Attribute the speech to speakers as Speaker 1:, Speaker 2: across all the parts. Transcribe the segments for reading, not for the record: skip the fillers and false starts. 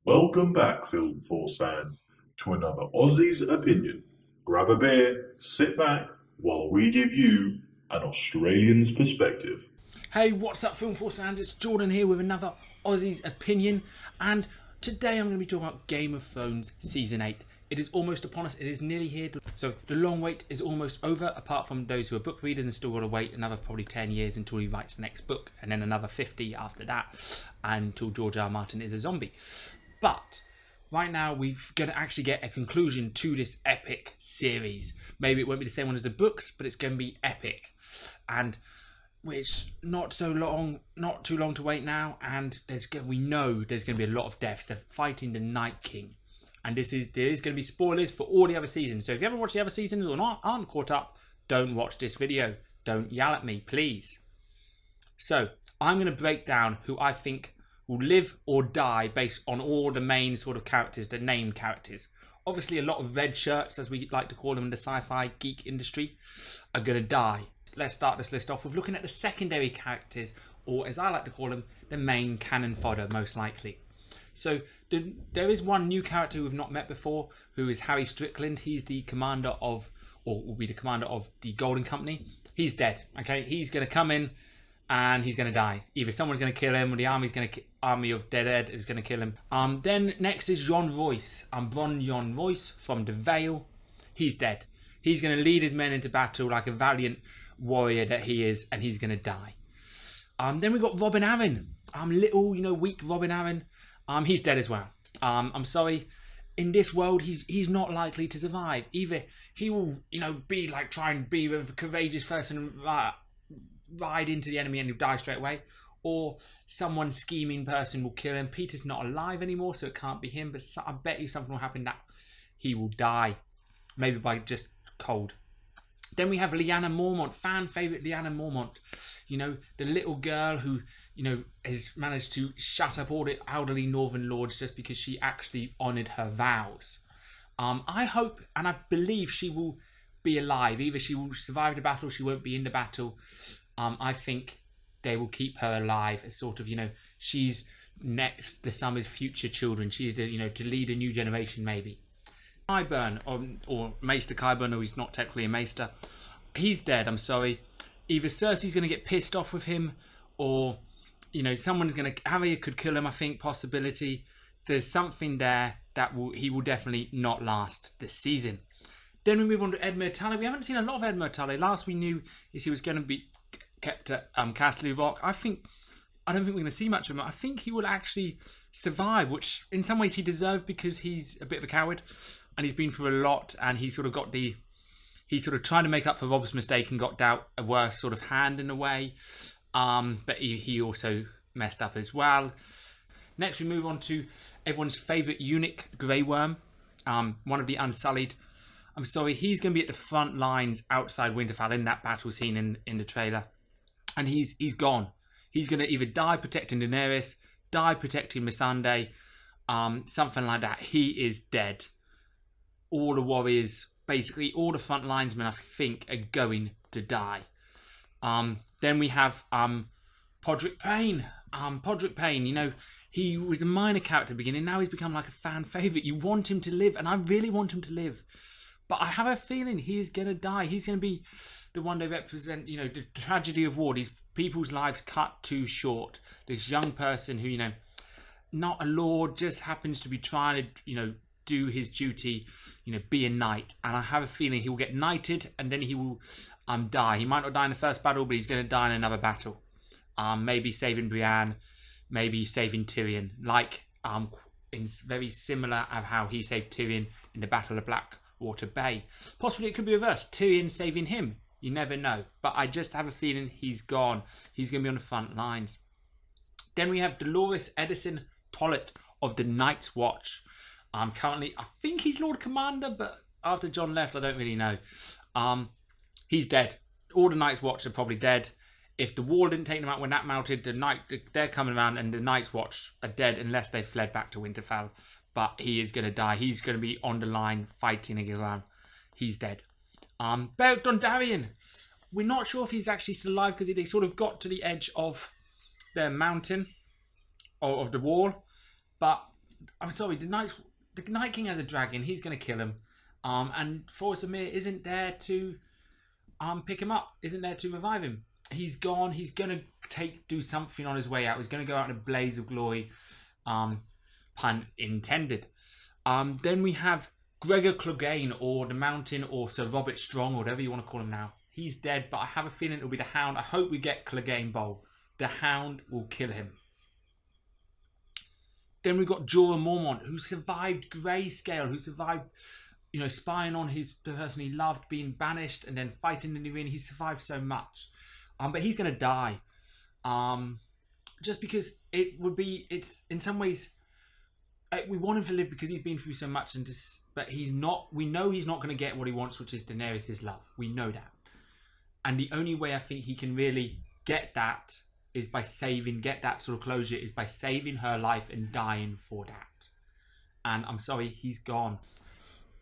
Speaker 1: Welcome back, Film Force fans, to another Aussie's Opinion. Grab a beer, sit back, while we give you an Australian's perspective.
Speaker 2: Hey, what's up, Film Force fans? It's Jordan here with another Aussie's Opinion, and today I'm going to be talking about Game of Thrones Season 8. It is almost upon us, it is nearly here, so the long wait is almost over, apart from those who are book readers and still got to wait another probably 10 years until he writes the next book, and then another 50 after that, until George R. R. Martin is a zombie. But right now we're going to actually get a conclusion to this epic series. Maybe it won't be the same one as the books, but it's going to be epic. And which not too long to wait now, and we know there's going to be a lot of deaths. They're fighting the Night King, and there is going to be spoilers for all the other seasons. So if you haven't watched the other seasons or aren't caught up, don't watch this video. Don't yell at me, please. So I'm going to break down who I think will live or die based on all the main sort of characters, the named characters. Obviously, a lot of red shirts, as we like to call them in the sci-fi geek industry, are going to die. Let's start this list off with looking at the secondary characters, or as I like to call them, the main cannon fodder, most likely. So there is one new character we've not met before, who is Harry Strickland. He's the commander of, or will be the commander of the Golden Company. He's dead, okay? He's going to come in and he's going to die. Either someone's going to kill him, or the army of dead is going to kill him. Then next is Jon Royce. Bron Jon Royce from the Vale. He's dead. He's going to lead his men into battle like a valiant warrior that he is, and he's going to die. Then we've got Robin Arryn. Little, weak Robin Arryn. He's dead as well. I'm sorry. In this world, he's not likely to survive. Either he will, be like, try and be a courageous person and ride into the enemy and he'll die straight away, or someone scheming person will kill him. Peter's not alive anymore, so it can't be him, but I bet you something will happen that he will die, maybe by just cold. Then we have Lyanna Mormont, fan favourite Lyanna Mormont. The little girl who, has managed to shut up all the elderly Northern lords just because she actually honoured her vows. I hope and I believe she will be alive. Either she will survive the battle, she won't be in the battle. I think they will keep her alive as sort of, she's next to some of his future children. She's the, to lead a new generation maybe. Qyburn, or Maester Qyburn, or he's not technically a Maester. He's dead, I'm sorry. Either Cersei's going to get pissed off with him, or, someone's going to, Harry could kill him, I think, possibility. There's something there that he will definitely not last this season. Then we move on to Edmure Tully. We haven't seen a lot of Edmure Tully. Last we knew is he was going to be kept at Castle Rock. I don't think we're going to see much of him. I think he will actually survive, which in some ways he deserved because he's a bit of a coward and he's been through a lot, and he sort of tried to make up for Rob's mistake and got dealt a worse sort of hand in a way. But he also messed up as well. Next we move on to everyone's favourite eunuch, Grey Worm, one of the Unsullied. I'm sorry, he's going to be at the front lines outside Winterfell in that battle scene in the trailer. And he's gone. He's going to either die protecting Daenerys, die protecting Missandei, something like that. He is dead. All the warriors, basically all the front linesmen, I think, are going to die. Then we have Podrick Payne. Podrick Payne, he was a minor character at the beginning. Now he's become like a fan favourite. You want him to live, and I really want him to live. But I have a feeling he is going to die. He's going to be the one they represent, the tragedy of war. These people's lives cut too short. This young person who, not a lord, just happens to be trying to, do his duty, be a knight. And I have a feeling he will get knighted and then he will die. He might not die in the first battle, but he's going to die in another battle. Maybe saving Brienne, maybe saving Tyrion. Like, in very similar of how he saved Tyrion in the Battle of Blackwater Bay. Possibly it could be reversed. Tyrion saving him. You never know. But I just have a feeling he's gone. He's going to be on the front lines. Then we have Dolores Edison Tollett of the Night's Watch. Currently, I think he's Lord Commander, but after Jon left, I don't really know. He's dead. All the Night's Watch are probably dead. If the wall didn't take them out when that melted, they're coming around, and the Night's Watch are dead unless they fled back to Winterfell. But he is going to die. He's going to be on the line fighting again. He's dead. Beric Dondarrion. We're not sure if he's actually still alive because they sort of got to the edge of the mountain or of the wall. But I'm sorry, the Night King has a dragon. He's going to kill him. And Forrest Amir isn't there to pick him up. Isn't there to revive him. He's gone. He's going to do something on his way out. He's going to go out in a blaze of glory. Pun intended. Then we have Gregor Clegane, or the Mountain, or Sir Robert Strong, or whatever you want to call him now. He's dead, but I have a feeling it'll be the Hound. I hope we get Clegane Bowl. The Hound will kill him. Then we've got Jorah Mormont, who survived Greyscale, who survived, spying on the person he loved, being banished, and then fighting in the arena. He survived so much. But he's going to die. Just because it's in some ways, we want him to live because he's been through so much, but he's not. We know he's not going to get what he wants, which is Daenerys' love. We know that. And the only way I think he can really get that is by get that sort of closure, is by saving her life and dying for that. And I'm sorry, he's gone.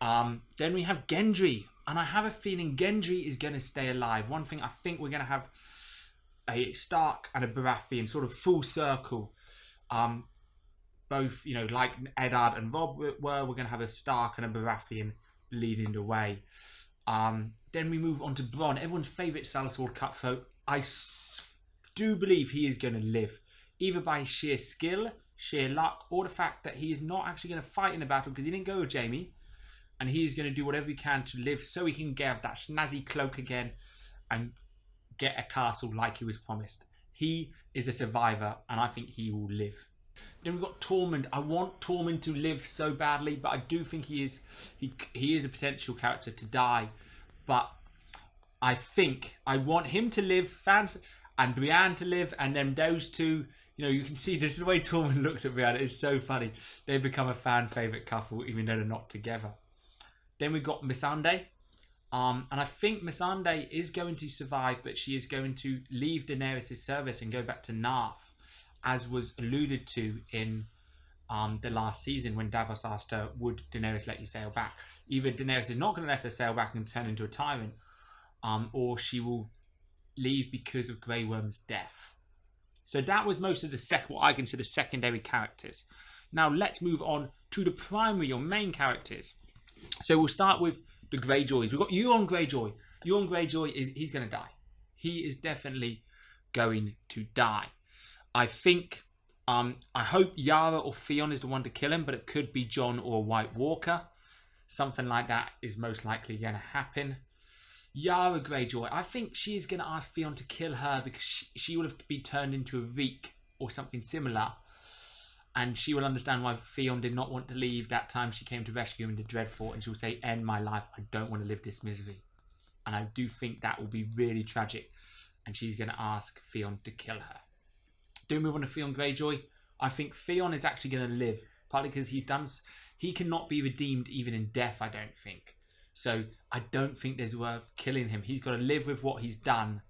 Speaker 2: Then we have Gendry, and I have a feeling Gendry is going to stay alive. One thing, I think we're going to have a Stark and a Baratheon sort of full circle. Both, like Eddard and Robb were, we're going to have a Stark and a Baratheon leading the way. Then we move on to Bronn, everyone's favourite Salazar cutthroat. I do believe he is going to live, either by sheer skill, sheer luck, or the fact that he is not actually going to fight in a battle because he didn't go with Jaime, and he is going to do whatever he can to live so he can get that snazzy cloak again and get a castle like he was promised. He is a survivor, and I think he will live. Then we've got Tormund. I want Tormund to live so badly, but I do think he is a potential character to die. But I think I want him to live, fans, and Brienne to live, and then those two, you can see this is the way Tormund looks at Brienne. It's so funny. They've become a fan favourite couple, even though they're not together. Then we've got Missandei. And I think Missandei is going to survive, but she is going to leave Daenerys' service and go back to Narth, as was alluded to in the last season when Davos asked her, would Daenerys let you sail back? Either Daenerys is not going to let her sail back and turn into a tyrant, or she will leave because of Grey Worm's death. So that was most of what I consider secondary characters. Now let's move on to the primary or main characters. So we'll start with the Greyjoys. We've got Euron Greyjoy. Euron Greyjoy, he's going to die. He is definitely going to die. I think, I hope Yara or Theon is the one to kill him, but it could be Jon or White Walker. Something like that is most likely going to happen. Yara Greyjoy, I think she is going to ask Theon to kill her because she will have to be turned into a reek or something similar. And she will understand why Theon did not want to leave that time she came to rescue him in the Dreadfort. And she'll say, end my life. I don't want to live this misery. And I do think that will be really tragic. And she's going to ask Theon to kill her. Do we move on to Theon Greyjoy? I think Theon is actually going to live. Partly because he cannot be redeemed even in death, I don't think. So I don't think there's worth killing him. He's got to live with what he's done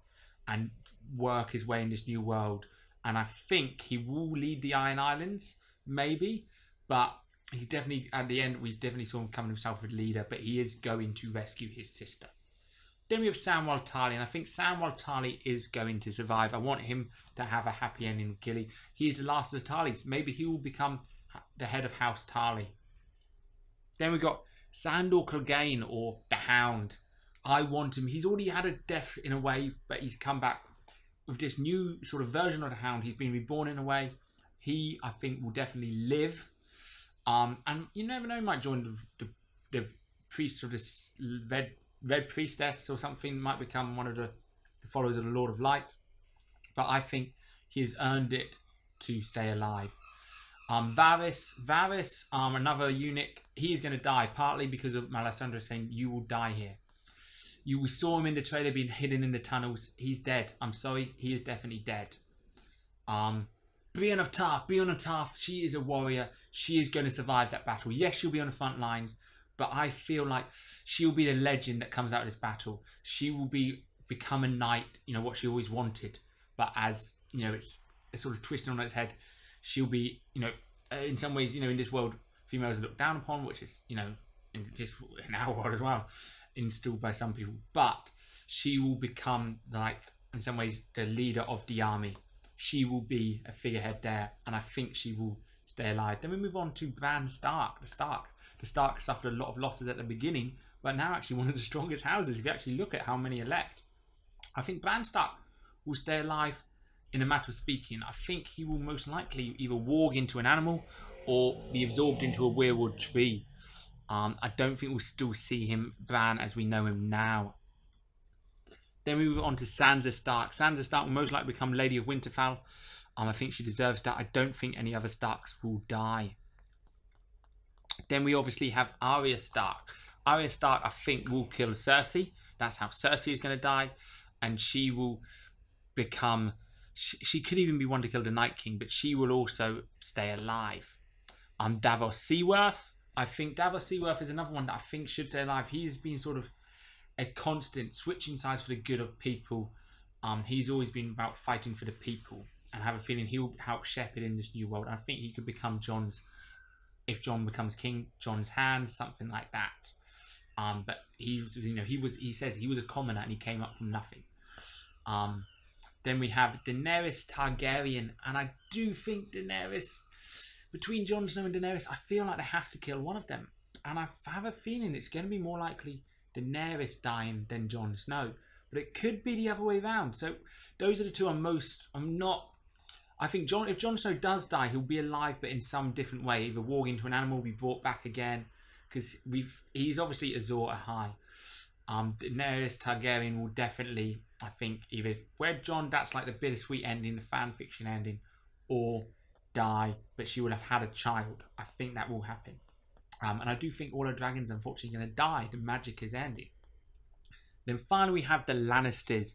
Speaker 2: and work his way in this new world. And I think he will lead the Iron Islands, maybe. But he's definitely, at the end, we definitely saw him coming himself as leader. But he is going to rescue his sister. Then we have Samwell Tarly. And I think Samwell Tarly is going to survive. I want him to have a happy ending with Gilly. He is the last of the Tarlys. Maybe he will become the head of House Tarly. Then we've got Sandor Clegane, or the Hound. I want him. He's already had a death in a way, but he's come back with this new sort of version of the Hound. He's been reborn in a way. He, I think, will definitely live. And you never know, he might join the priest of this red priestess or something. Might become one of the followers of the Lord of Light. But I think he has earned it to stay alive. Varys, another eunuch, he's going to die, partly because of Melisandre saying, you will die here. We saw him in the trailer being hidden in the tunnels. He's dead. I'm sorry, he is definitely dead. Brienne of Tarth, she is a warrior. She is going to survive that battle. Yes, she'll be on the front lines, but I feel like she'll be the legend that comes out of this battle. She will become a knight, what she always wanted. But as, it's sort of twisted on its head. She'll be, in some ways, in this world, females are looked down upon, which is, in our world as well, instilled by some people. But she will become, in some ways, the leader of the army. She will be a figurehead there, and I think she will stay alive. Then we move on to Bran Stark. The Stark suffered a lot of losses at the beginning, but now actually one of the strongest houses. If you actually look at how many are left, I think Bran Stark will stay alive in a matter of speaking. I think he will most likely either walk into an animal or be absorbed into a weirwood tree. I don't think we'll still see him, Bran, as we know him now. Then we move on to Sansa Stark. Sansa Stark will most likely become Lady of Winterfell. I think she deserves that. I don't think any other Starks will die. Then we obviously have Arya Stark. Arya Stark, I think, will kill Cersei. That's how Cersei is going to die. And she will become... She could even be one to kill the Night King, but she will also stay alive. Davos Seaworth. I think Davos Seaworth is another one that I think should stay alive. He's been sort of a constant switching sides for the good of people. He's always been about fighting for the people, and I have a feeling he'll help shepherd in this new world. I think he could become Jon's, if Jon becomes king, Jon's hand, something like that. But he says he was a commoner and he came up from nothing. Then we have Daenerys Targaryen, and I do think Daenerys, between Jon Snow and Daenerys, I feel like they have to kill one of them, and I have a feeling it's going to be more likely Daenerys dying than Jon Snow, but it could be the other way around. So those are the two I think if Jon Snow does die, he'll be alive, but in some different way, either walk into an animal, be brought back again, because he's obviously Azor Ahai. Daenerys Targaryen will definitely, I think, either wed Jon, that's like the bittersweet ending, the fan fiction ending, or die, but she will have had a child. I think that will happen. And I do think all her dragons are unfortunately going to die. The magic is ending. Then finally we have the Lannisters.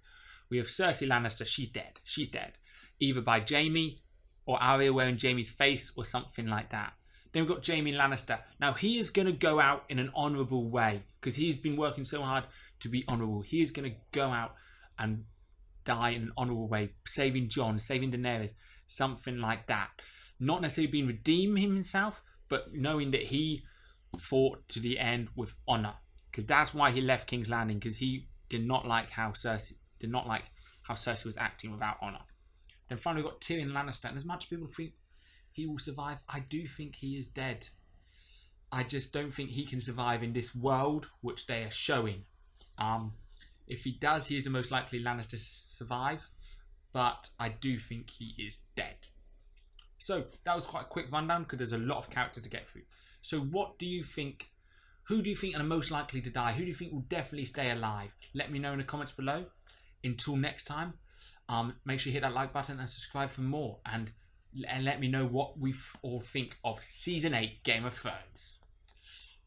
Speaker 2: We have Cersei Lannister. She's dead. She's dead. Either by Jaime or Arya wearing Jaime's face or something like that. Then we've got Jaime Lannister. Now he is going to go out in an honourable way because he's been working so hard to be honourable. He is going to go out and die in an honourable way, saving Jon, saving Daenerys, something like that. Not necessarily being redeem himself, but knowing that he fought to the end with honour, because that's why he left King's Landing, because he did not like how Cersei was acting without honour. Then finally we've got Tyrion Lannister, and as much as people think he will survive, I do think he is dead. I just don't think he can survive in this world which they are showing. If he does, he is the most likely Lannister to survive, but I do think he is dead. So that was quite a quick rundown because there's a lot of characters to get through. So what do you think? Who do you think are the most likely to die? Who do you think will definitely stay alive? Let me know in the comments below. Until next time, make sure you hit that like button and subscribe for more. And let me know what we all think of Season 8 Game of Thrones.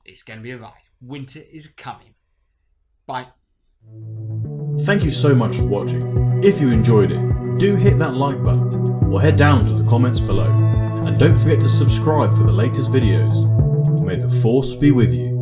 Speaker 2: It's going to be a ride. Winter is coming. Bye.
Speaker 3: Thank you so much for watching. If you enjoyed it, do hit that like button or head down to the comments below. And don't forget to subscribe for the latest videos. May the Force be with you.